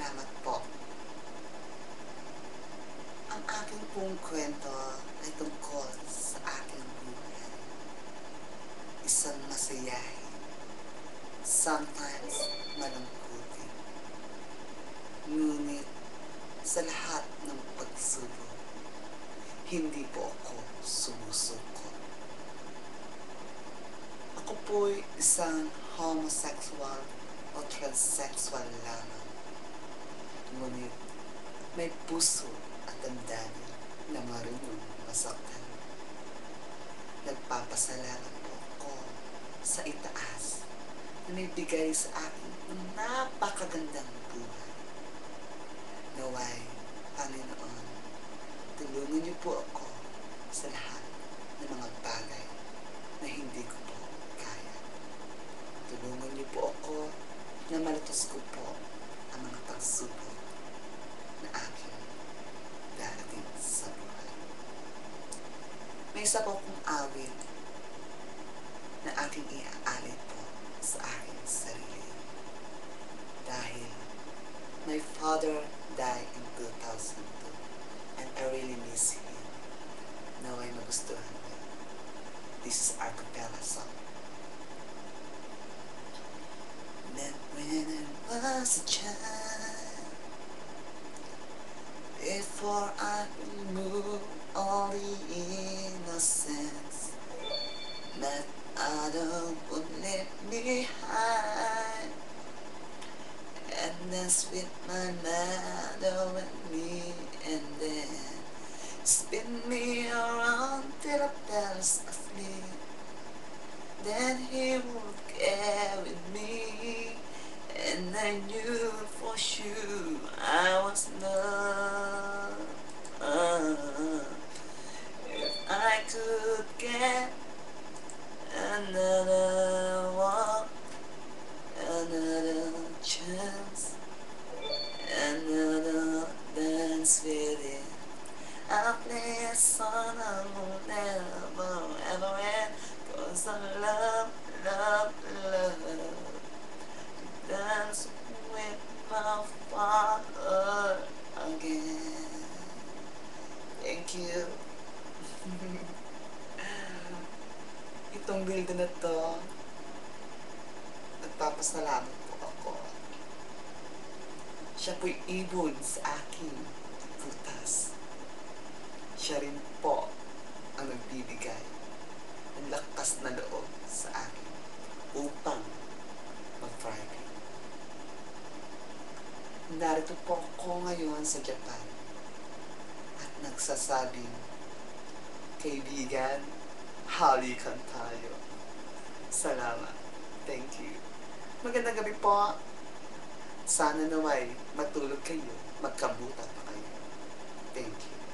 salamat po. Ang aking pong kwento ay tungkol sa aking buhay. Isang masayahin, sometimes malungkutin. Ngunit sa lahat ng pagsubok, hindi po ako sumusuko. Ako po'y isang homosexual o transsexual lamang. Ngunit may puso at damdamin na marunong masaktan. Nagpapasalamat po ako sa itaas na may bigay sa akin ng napakagandang buhay. Naway, Panginoon, tulungan niyo po ako sa lahat ng mga bagay na hindi ko po kaya. Tulungan niyo po ako na malatos ko po ang mga pagsubok na aking darating sa buhay. May isa po akong awit na aking iaalay po sa aking sarili. Dahil my father died in 2002 and I really miss him. Naway magustuhan mo. This is our cappella song. That when I was a child, before I removed all the innocence that other would leave behind, and dance with my mother and me, and then spin me around till I fell asleep. Then he would carry me, and I knew for sure I was loved. If I could get another walk, another chance, another dance with it, I'll play a song I will never ever end, 'cause I love, love, love to dance with my father again. Thank you. Itong build na to, nagpapasalamat po ako. Siya po'y ibon sa aking butas. Siya rin po ang nagbibigay ng lakas na loob sa akin upang mag-thriving. Narito po ako ngayon sa Japan at nagsasabing, kaibigan, halikan tayo. Salamat. Thank you. Magandang gabi po. Sana naway matulog kayo, magkabuta pa kayo. Thank you.